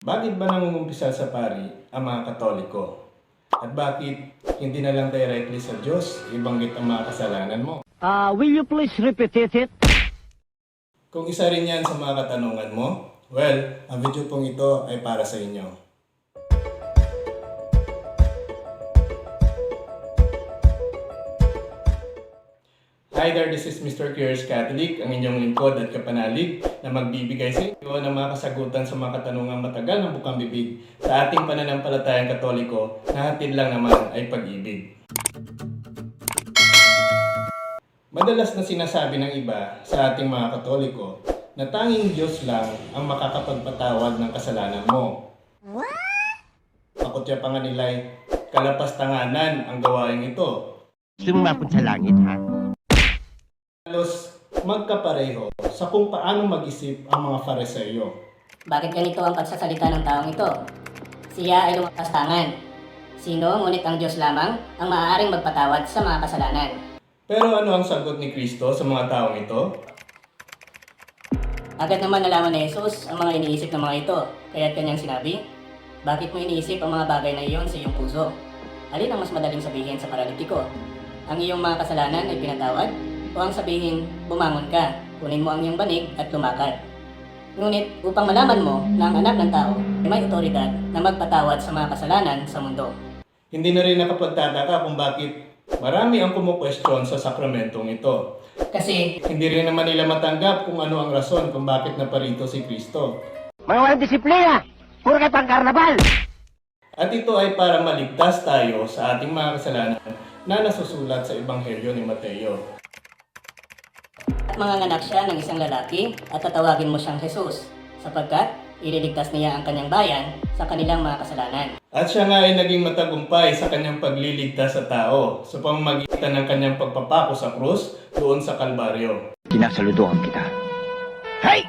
Bakit ba nangungumpisa sa pari ang mga Katoliko? At bakit hindi na lang directly sa Diyos ibanggit ang mga kasalanan mo? Will you please repeat it? Kung isa rin yan sa mga katanungan mo, well, ang video pong ito ay para sa inyo. Hi there, this is Mr. Curious Catholic, ang inyong lingkod at kapanalig na magbibigay sa inyo ng mga kasagutan sa mga katanungang matagal ng bukang bibig sa ating pananampalatayang Katoliko na hatid lang naman ay pag-ibig. Madalas na sinasabi ng iba sa ating mga Katoliko na tanging Diyos lang ang makakapagpatawad ng kasalanan mo. Pakutya pa nga nila'y kalapastanganan ang gawain ito. Sumapot sa langit, ha? Halos magkapareho sa kung paano mag-isip ang mga Fariseo. Bakit ganito ang pagsasalita ng taong ito? Siya ay lumapastangan. Sino ngunit ang Diyos lamang ang maaaring magpatawad sa mga kasalanan. Pero ano ang sagot ni Kristo sa mga taong ito? Agad naman nalaman ni Jesus ang mga iniisip ng mga ito, kaya't kanyang sinabi, bakit mo iniisip ang mga bagay na iyon sa iyong puso? Alin ang mas madaling sabihin sa paralitiko? Ang iyong mga kasalanan ay pinatawad? O ang sabihin, bumangon ka, kunin mo ang iyong banig at lumakad? Ngunit upang malaman mo na ang anak ng tao ay may otoridad na magpatawad sa mga kasalanan sa mundo. Hindi na rin nakapagtataka kung bakit marami ang kumukwestiyon sa sakramentong ito. Kasi Hindi rin naman nila matanggap kung ano ang rason kung bakit naparito si Kristo. Mga walang disiplina! Puro kayo pang karnabal! At ito ay para maligtas tayo sa ating mga kasalanan na nasusulat sa Ebanghelyo ni Mateo. manganganak siya ng isang lalaki at tatawagin mo siyang Jesus, sapagkat ililigtas niya ang kanyang bayan sa kanilang mga kasalanan. At siya nga ay naging matagumpay sa kanyang pagliligtas sa tao sa pamamagitan ng kanyang pagpapako sa krus doon sa Kalbaryo. Sinasaludohan kita. Hey!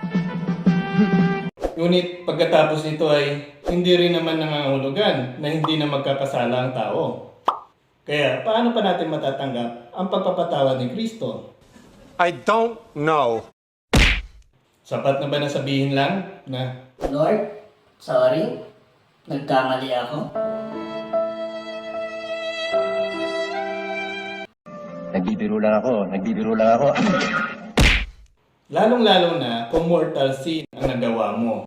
Ngunit pagkatapos nito ay hindi rin naman nangangahulugan na hindi na magkakasala ang tao. Kaya paano pa natin matatanggap ang pagpapatawad ni Kristo? I don't know. Sapat na ba na sabihin lang na Lord, sorry, nagkamali ako. Nagbibiro lang ako. lalong-lalo na kung mortal sin ang nagawa mo?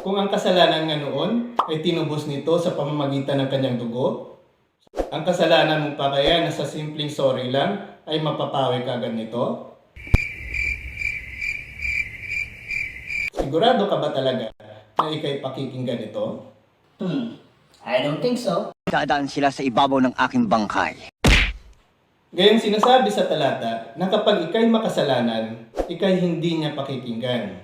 Kung ang kasalanan nga noon ay tinubos nito sa pamamagitan ng kanyang dugo, ang kasalanan mo pa kaya na sa simpleng sorry lang ay mapapawi ka agad nito? Sigurado ka ba talaga na ikay pakikinggan ito? I don't think so. Dadaan sila sa ibabaw ng aking bangkay. Gayong sinasabi sa talata na kapag ikay makasalanan, ikay hindi niya pakikinggan.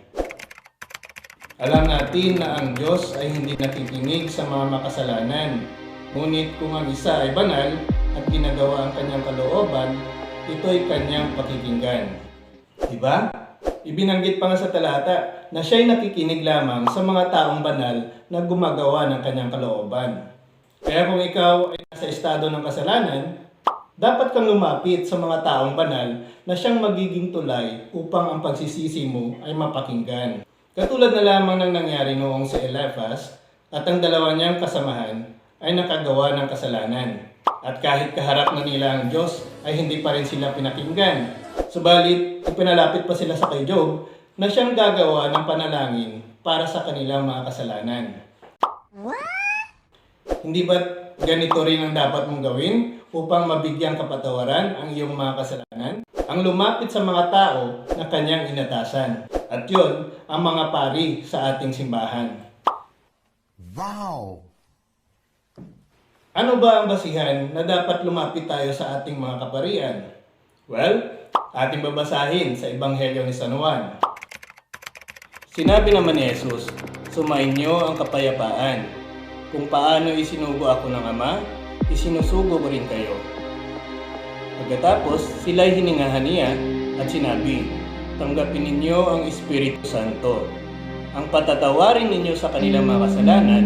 Alam natin na ang Diyos ay hindi nakikinig sa mga makasalanan. Ngunit kung ang isa ay banal at ginagawa ang kanyang kalooban, ito ay kanyang pakikinggan. Diba? Ibinanggit pa nga sa talata na siya'y nakikinig lamang sa mga taong banal na gumagawa ng kanyang kalooban. Kaya kung ikaw ay nasa estado ng kasalanan, dapat kang lumapit sa mga taong banal na siyang magiging tulay upang ang pagsisisi mo ay mapakinggan. Katulad na lamang ng nangyari noong si Eliphaz at ang dalawa niyang kasamahan ay nakagawa ng kasalanan. At kahit kaharap na nila ang Diyos ay hindi pa rin sila pinakinggan. Subalit, ipinalapit pa sila sa kay Job na siyang gagawa ng panalangin para sa kanilang mga kasalanan. Hindi ba ganito rin ang dapat mong gawin upang mabigyang kapatawaran ang iyong mga kasalanan? Ang lumapit sa mga tao na kanyang inatasan. At yun ang mga pari sa ating simbahan. Wow! Ano ba ang basihan na dapat lumapit tayo sa ating mga kaparian? Well, ating babasahin sa Ebanghelyo ni San Juan. Sinabi naman ni Jesus, sumainyo ang kapayapaan. Kung paano isinugo ako ng Ama, isinusugo ko rin kayo. Pagkatapos, sila'y hiningahan niya at sinabi, tanggapin ninyo ang Espiritu Santo. Ang patatawarin ninyo sa kanilang mga kasalanan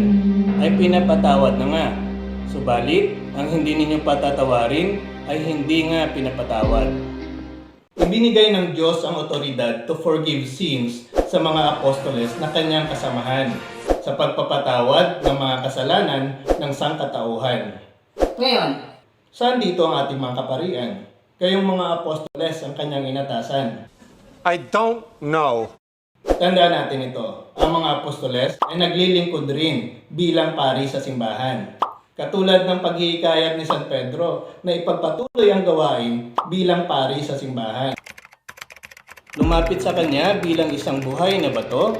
ay pinapatawad na nga. Subalit, ang hindi ninyo patatawarin ay hindi nga pinapatawad. Ibinigay ng Diyos ang otoridad to forgive sins sa mga apostoles na kanyang kasamahan sa pagpapatawad ng mga kasalanan ng sangkatauhan. Ngayon, Saan dito ang ating mga kaparian? Kayong mga apostoles ang kanyang inatasan. I don't know. Tandaan natin ito, ang mga apostoles ay naglilingkod rin bilang pari sa simbahan. Katulad ng paghihikayat ni San Pedro na ipagpatuloy ang gawain bilang pari sa simbahan. Lumapit sa kanya bilang isang buhay na bato,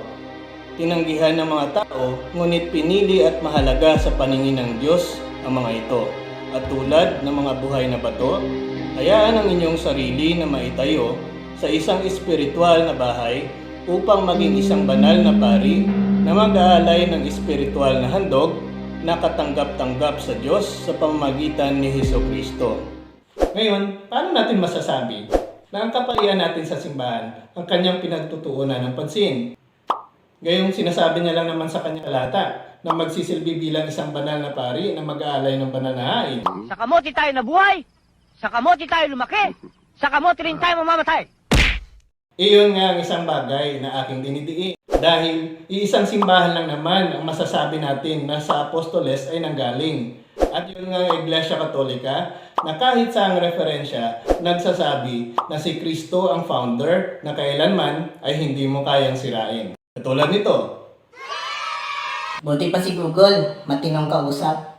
tinanggihan ng mga tao, ngunit pinili at mahalaga sa paningin ng Diyos ang mga ito. At tulad ng mga buhay na bato, hayaan ang inyong sarili na maitayo sa isang espiritual na bahay upang maging isang banal na pari na mag-aalay ng espiritual na handog na katanggap-tanggap sa Diyos sa pamamagitan ni Hesukristo. Ngayon, paano natin masasabi na ang kaparian natin sa simbahan ang kanyang pinagtutuunan ng pansin? Gayong sinasabi niya lang naman sa kanyang talata na magsisilbi bilang isang banal na pari na mag-aalay ng banal na hain. Sa kamote tayo nabuhay, sa kamote tayo lumaki, sa kamote rin tayo mamamatay. Iyon nga ang isang bagay na aking dinidiin. Dahil iisang simbahan lang naman ang masasabi natin na sa apostoles ay nanggaling. At yun nga ang Iglesia Katolika na kahit sa ang referensya nagsasabi na si Kristo ang founder na kailanman ay hindi mo kayang sirain. Katulad nito, buti pa si Google, matinong kausap.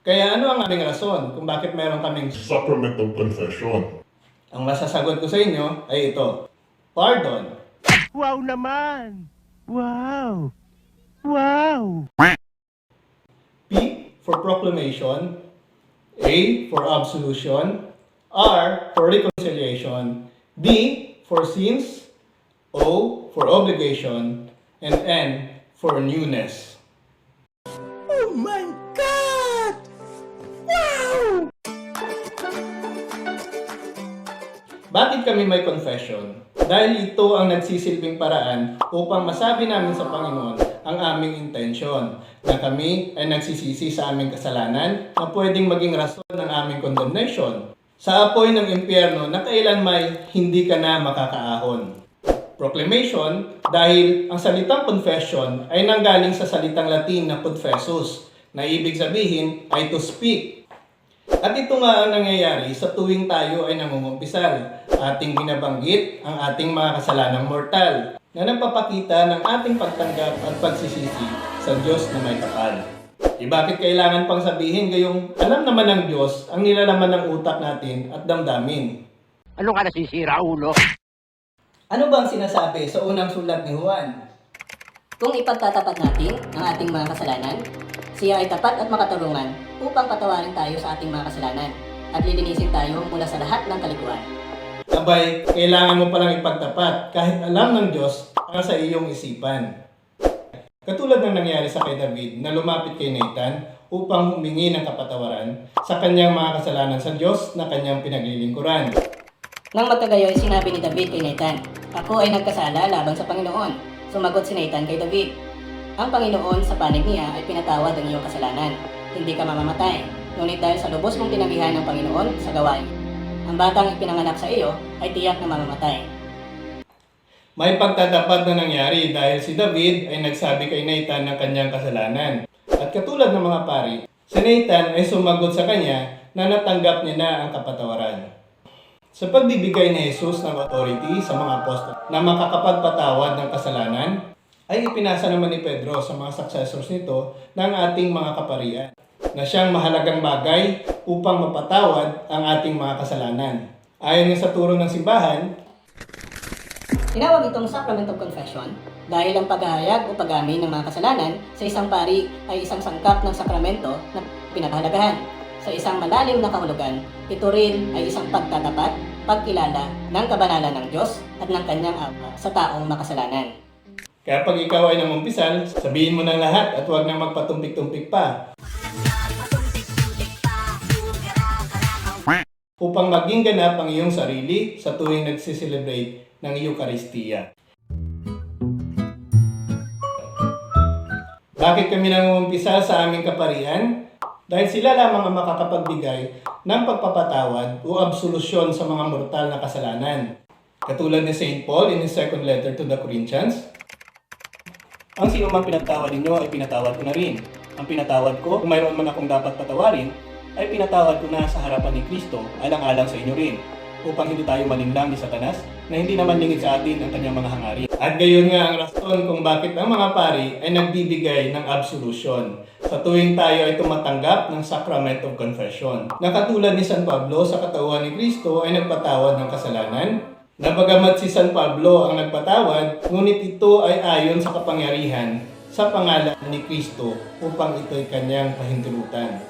kaya ano ang aming rason kung bakit meron kaming Sacrament of Confession. ang masasagot ko sa inyo ay ito, pardon. Wow naman! Wow! Wow! P for proclamation, A for absolution, R for reconciliation, D for sins, O for obligation, and N for newness. Oh my God! Wow! Bakit kami may confession? Dahil ito ang nagsisilbing paraan upang masabi namin sa Panginoon ang aming intensyon na kami ay nagsisisi sa aming kasalanan na pwedeng maging rason ng aming condemnation sa apoy ng impyerno na kailanmay hindi ka na makakaahon. Proclamation dahil ang salitang confession ay nanggaling sa salitang Latin na confessus na ibig sabihin ay to speak. At ito nga ang nangyayari sa tuwing tayo ay nangungumpisal. Ating binabanggit ang ating mga kasalanang mortal na nagpapakita ng ating pagtanggap at pagsisisi sa Diyos na may kapal. Bakit kailangan pang sabihin gayong alam naman ng Diyos ang nilalaman ng utak natin at damdamin? Ano ka nasisira, ulo? Ano ba ang sinasabi sa unang sulat ni Juan? Kung ipagtatapat natin ang ating mga kasalanan, siya ay tapat at makatarungan upang patawarin tayo sa ating mga kasalanan at lilinisin tayo mula sa lahat ng kalikuan. Abay, kailangan mo palang ipagtapat kahit alam ng Diyos ang sa iyong isipan. Katulad ng nangyari sa kay David na lumapit kay Nathan upang humingi ng kapatawaran sa kanyang mga kasalanan sa Diyos na kanyang pinaglilingkuran. Nang magkagayoy, sinabi ni David kay Nathan, "Ako ay nagkasala laban sa Panginoon." Sumagot si Nathan kay David, "Ang Panginoon sa panig niya ay pinatawad ang iyong kasalanan. Hindi ka mamamatay, ngunit dahil sa lubos mong tinanggihan ng Panginoon sa gawain, ang batang ipinanganak sa iyo ay tiyak na mamamatay." May pagtatapat na nangyari dahil si David ay nagsabi kay Nathan ng kanyang kasalanan. At katulad ng mga pari, si Nathan ay sumagot sa kanya na natanggap niya na ang kapatawaran. Sa pagbibigay ni Jesus ng authority sa mga apostol na makakapagpatawad ng kasalanan, ay ipinasa naman ni Pedro sa mga successors nito ng ating mga kaparian na siyang mahalagang bagay upang mapatawad ang ating mga kasalanan. Ayon sa turo ng simbahan, Tinawag itong Sacrament of Confession dahil ang paghahayag o pag-amin ng mga kasalanan sa isang pari ay isang sangkap ng sakramento na pinapahalagahan. Sa isang malalim na kahulugan, ito rin ay isang pagtatapat, pagkilala ng kabanalan ng Diyos at ng kanyang awa sa taong makasalanan. kaya pag ikaw ay nangumpisal, sabihin mo ng lahat at huwag nang magpatumpik-tumpik pa. Upang maging ganap ang iyong sarili sa tuwing nagsiselebrate ng Eucharistia. Bakit kami nangungumpisal sa aming kaparian? Dahil sila lamang ang makakapagbigay ng pagpapatawad o absolusyon sa mga mortal na kasalanan. Katulad ni St. Paul in his second letter to the Corinthians, ang sino mang pinatawad ninyo ay pinatawad ko na rin. Ang pinatawad ko, kung mayroon man akong dapat patawarin, ay pinatawad ko na sa harapan ni Kristo, alang-alang sa inyo rin, upang hindi tayo malinlang ni Satanas na hindi naman lingid sa atin ang kanyang mga hangarin. At gayon nga ang rason kung bakit ang mga pari ay nagbibigay ng absolution sa tuwing tayo ay tumatanggap ng Sacrament of Confession. Na katulad ni San Pablo sa katauhan ni Kristo ay nagpatawad ng kasalanan, na bagamat si San Pablo ang nagpatawad, ngunit ito ay ayon sa kapangyarihan sa pangalan ni Kristo upang ito'y kanyang pahintulutan.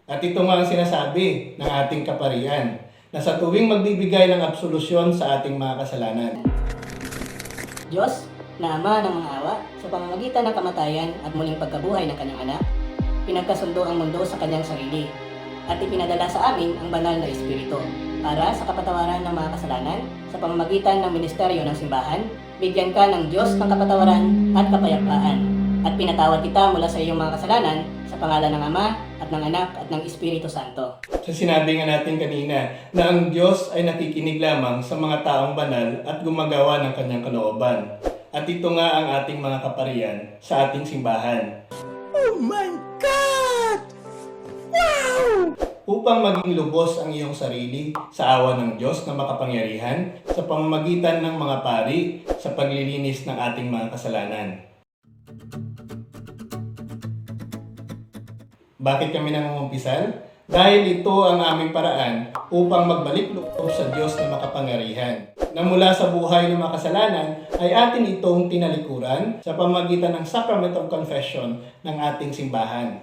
At ito nga ang sinasabi ng ating kaparian, na sa tuwing magbibigay ng absolusyon sa ating mga kasalanan. Diyos, na Ama ng mga awa, sa pamamagitan ng kamatayan at muling pagkabuhay ng kanyang anak, pinagkasundo ang mundo sa kanyang sarili, at ipinadala sa amin ang banal na Espiritu, para sa kapatawaran ng mga kasalanan, sa pamamagitan ng ministeryo ng simbahan, bigyan ka ng Diyos ng kapatawaran at kapayapaan, at pinatawad kita mula sa iyong mga kasalanan, sa pangalan ng Ama, at ng Anak, at ng Espiritu Santo. So sinabi nga natin kanina na ang Diyos ay nakikinig lamang sa mga taong banal at gumagawa ng kanyang kalooban. At ito nga ang ating mga kaparian sa ating simbahan. Oh my God! Wow! Upang maging lubos ang iyong sarili sa awa ng Diyos na makapangyarihan sa pamamagitan ng mga pari sa paglilinis ng ating mga kasalanan. Bakit kami nangungumpisal? Dahil ito ang aming paraan upang magbalik loob sa Diyos na makapangyarihan. Na mula sa buhay ng makasalanan ay atin itong tinalikuran sa pamamagitan ng Sacrament of Confession ng ating simbahan.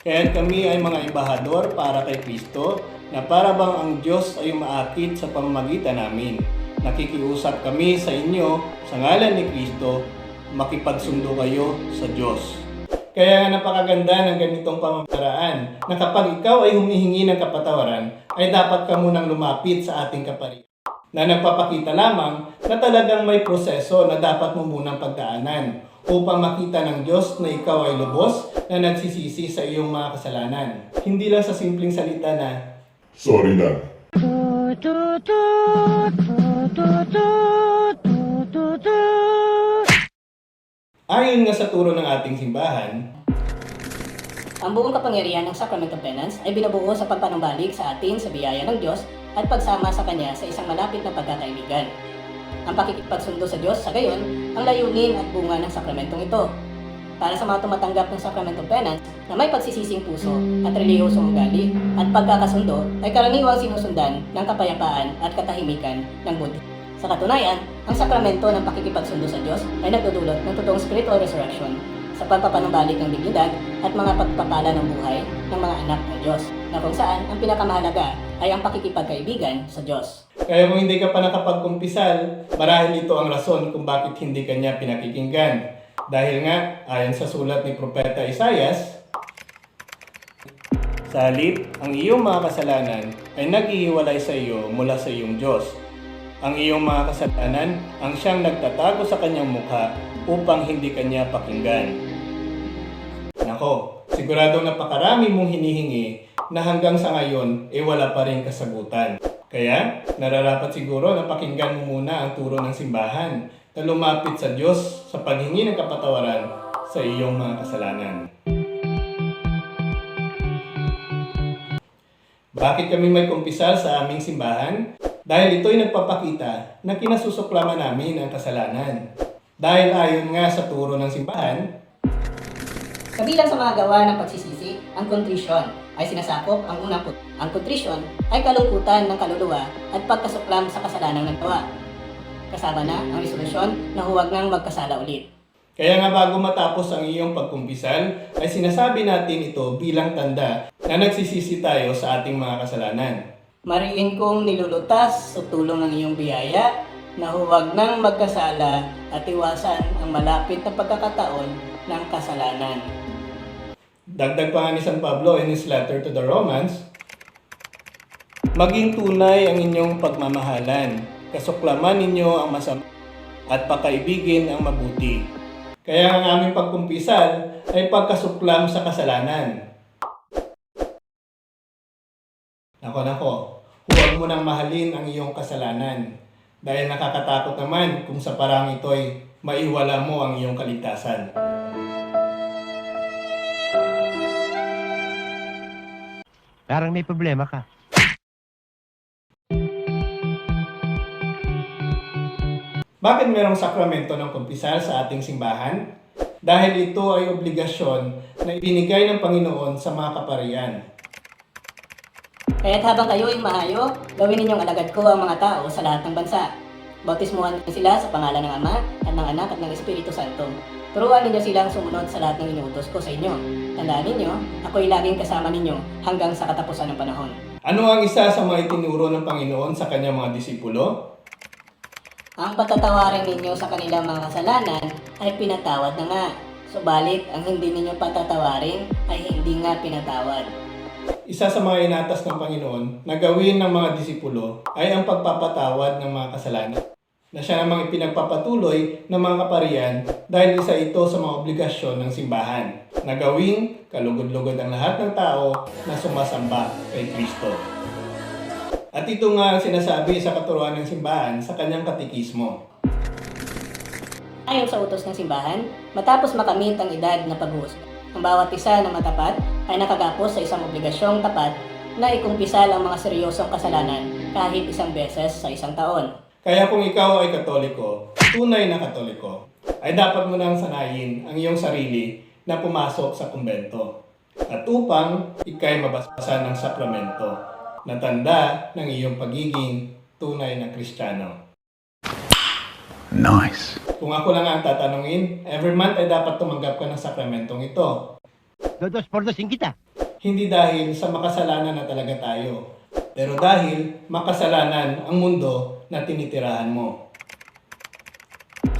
Kaya kami ay mga embahador para kay Kristo na para bang ang Diyos ay umaakit sa pamamagitan namin. Nakikiusap kami sa inyo sa ngalan ni Kristo, makipagsundo kayo sa Diyos. Kaya nga napakaganda ng ganitong pamamaraan na kapag ikaw ay humihingi ng kapatawaran, ay dapat ka munang lumapit sa ating kaparian. Na nagpapakita lamang na talagang may proseso na dapat mo munang pagdaanan upang makita ng Diyos na ikaw ay lubos na nagsisisi sa iyong mga kasalanan. Hindi lang sa simpleng salita na, Sorry lang. ayon nga sa turo ng ating simbahan, Ang buong kapangyarihan ng Sacrament of Penance ay binubuo sa pagpanumbalik sa atin sa biyaya ng Diyos at pagsama sa Kanya sa isang malapit na pagkakaibigan. Ang pakikipagsundo sa Diyos sa gayon ang layunin at bunga ng sakramentong ito. Para sa mga tumatanggap ng Sacrament of Penance na may pagsisising puso at relihiyosong ugali at pagkakasundo ay karaniwang sinusundan ng kapayapaan at katahimikan ng buddhi. Sa katunayan, ang sakramento ng pakikipagsundo sa Diyos ay nagdudulot ng totoong spiritual resurrection sa pagpapanumbalik ng dignidad at mga pagpapala ng buhay ng mga anak ng Diyos, na kung saan ang pinakamahalaga ay ang pakikipagkaibigan sa Diyos. kaya kung hindi ka pa nakapagkumpisal, marahil ito ang rason kung bakit hindi ka niya pinakikinggan. Dahil nga, ayon sa sulat ni Propeta Isaias, sa halip, ang iyong mga kasalanan ay naghihiwalay sa iyo mula sa iyong Diyos. Ang iyong mga kasalanan ang siyang nagtatago sa kanyang mukha upang hindi kanya pakinggan. Nako, siguradong napakarami mong hinihingi na hanggang sa ngayon wala pa rin kasagutan. Kaya, nararapat siguro na pakinggan mo muna ang turo ng simbahan na lumapit sa Diyos sa paghingi ng kapatawaran sa iyong mga kasalanan. Bakit kami may kumpisal sa aming simbahan? Dahil ito'y nagpapakita na kinasusuklaman namin ang kasalanan. Dahil ayon nga sa turo ng simbahan, Kabilang sa mga gawa ng pagsisisi, ang contrition ay sinasakop ang unang put. Ang contrition ay kalungkutan ng kaluluwa at pagkasuklam sa kasalanang nagawa. Kasama na ang resolusyon na huwag nang magkasala ulit. kaya nga bago matapos ang iyong pagkumpisal, ay sinasabi natin ito bilang tanda na nagsisisi tayo sa ating mga kasalanan. Mariin kong nilulutas sa tulong ng iyong biyaya na huwag nang magkasala at iwasan ang malapit na pagkakataon ng kasalanan. Dagdag pa nga ni San Pablo in his letter to the Romans, maging tunay ang inyong pagmamahalan, kasuklaman ninyo ang masama at pakaibigin ang mabuti. Kaya ang aming pagkumpisal ay pagkasuklam sa kasalanan. Nako, huwag mo nang mahalin ang iyong kasalanan dahil nakakatakot naman kung sa parang ito'y maiwala mo ang iyong kaligtasan. Parang may problema ka. Bakit merong sakramento ng kumpisal sa ating simbahan? Dahil ito ay obligasyon na ibinigay ng Panginoon sa mga kaparian. Kaya't habang kayo ay mahayo, gawin ninyong alagad ko ang mga tao sa lahat ng bansa. Bautismuhan sila sa pangalan ng Ama at ng Anak at ng Espiritu Santo. Turuan ninyo silang sumunod sa lahat ng inuutos ko sa inyo. Tandaan ninyo, ako'y laging kasama ninyo hanggang sa katapusan ng panahon. Ano ang isa sa mga itinuro ng Panginoon sa kanyang mga disipulo? Ang patatawarin ninyo sa kanilang mga kasalanan ay pinatawad na nga. Subalit, ang hindi ninyo patatawarin ay hindi nga pinatawad. Isa sa mga inatas ng Panginoon na gawin ng mga disipulo ay ang pagpapatawad ng mga kasalanan, na siya namang ipinagpapatuloy ng mga kaparian dahil isa ito sa mga obligasyon ng simbahan, na gawing kalugod-lugod ang lahat ng tao na sumasamba kay Kristo. At ito nga ang sinasabi sa katuruan ng simbahan sa kanyang katikismo. Ayon sa utos ng simbahan, matapos makamit ang edad na paghuhusga, ang bawat isa na matapat ay nakagapos sa isang obligasyong tapat na ikumpisal ang mga seryosong kasalanan kahit isang beses sa isang taon. Kaya kung ikaw ay Katoliko, tunay na Katoliko, ay dapat mo nang sanayin ang iyong sarili na pumasok sa kumbento. At upang ikay mabasasan ng sakramento na tanda ng iyong pagiging tunay na Kristiyano. Nice. Kung ako lang ang tatanungin, every month ay dapat tumanggap ka ng sakramentong ito. Dos por dos kita. Hindi dahil sa makasalanan na talaga tayo, pero dahil makasalanan ang mundo na tinitirahan mo.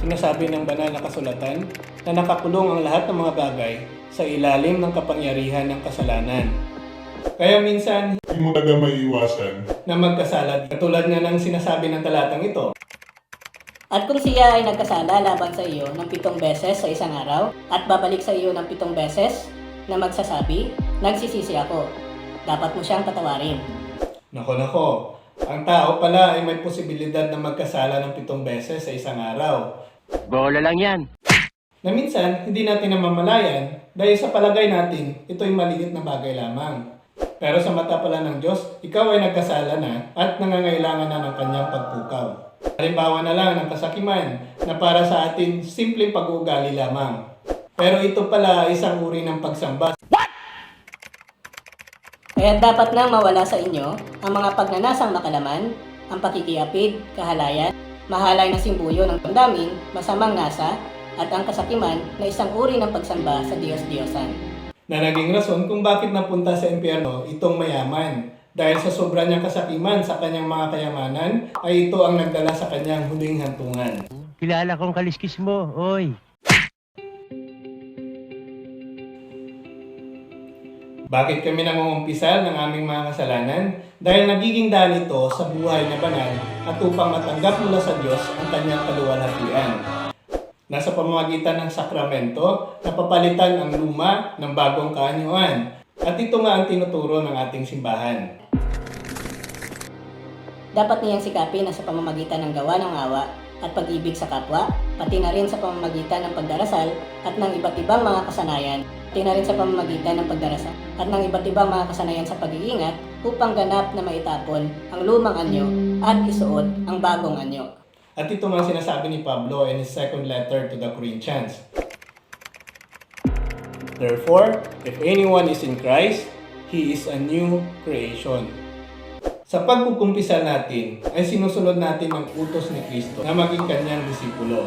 Sinasabi ng banal na kasulatan na nakakulong ang lahat ng mga bagay sa ilalim ng kapangyarihan ng kasalanan. Kaya minsan, Hindi mo talaga maiiwasan. na magkasala, katulad nga ng sinasabi ng talatang ito. At kung siya ay nagkasala laban sa iyo ng 7 beses sa isang araw at babalik sa iyo ng 7 beses na magsasabi, nagsisisi ako, dapat mo siyang patawarin. Nako, ang tao pala ay may posibilidad na magkasala ng 7 beses sa isang araw. Bola lang yan. Na minsan, hindi natin namamalayan dahil sa palagay natin, ito'y maliit na bagay lamang. Pero sa mata pala ng Diyos, ikaw ay nagkasala na at nangangailangan na ng kanyang pagpukaw. Halimbawa na lang ng kasakiman na para sa atin, simpleng pag-uugali lamang. Pero ito pala ay isang uri ng pagsamba. Kaya dapat nang mawala sa inyo ang mga pagnanasang makalaman, ang pakikiapid, kahalayan, mahalay na simbuyo ng damdamin, masamang nasa, at ang kasakiman na isang uri ng pagsamba sa Diyos-Diyosan. Na naging rason kung bakit napunta sa impyerno itong mayaman. Dahil sa sobra niyang kasakiman sa kanyang mga kayamanan, ay ito ang nagdala sa kanyang huling hantungan. Kilala kong kaliskis mo, oy. Bakit kami nangungumpisal ng aming mga kasalanan? Dahil nagiging daan ito sa buhay na banal at upang matanggap mula sa Diyos ang kanyang kaluwalhatian. Nasa pamamagitan ng sakramento, napapalitan ang luma ng bagong kaanyuan. At ito nga ang tinuturo ng ating simbahan. Dapat niyang sikapin na sa pamamagitan ng gawa ng awa at pag-ibig sa kapwa, pati na rin sa pamamagitan ng pagdarasal at ng iba't ibang mga kasanayan, pati na rin sa pamamagitan ng pagdarasal at ng iba't ibang mga kasanayan sa pag-iingat upang ganap na maitapon ang lumang anyo at isuot ang bagong anyo. At ito nga sinasabi ni Pablo in his second letter to the Corinthians. Therefore, if anyone is in Christ, he is a new creation. Sa pagkukumpisal natin, ay sinusunod natin ang utos ni Kristo na maging kanyang disipulo.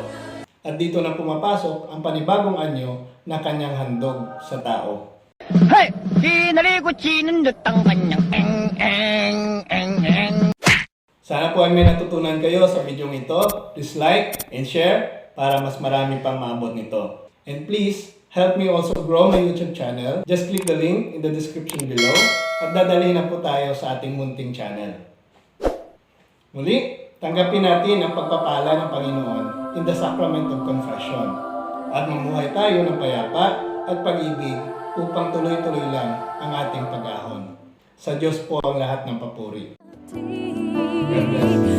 At dito na pumapasok ang panibagong anyo na kanyang handog sa tao. Hey! Sinalikot sinundot ang kanyang eng. Sana po ay may natutunan kayo sa video ito. Please like and share para mas marami pang maabot nito. And please, help me also grow my YouTube channel. Just click the link in the description below at dadalhin na po tayo sa ating munting channel. Muli, tanggapin natin ang pagpapala ng Panginoon in the Sacrament of Confession at mamuhay tayo ng payapa at pag-ibig upang tuloy-tuloy lang ang ating pag-ahon. Sa Diyos po ang lahat ng papuri. God bless.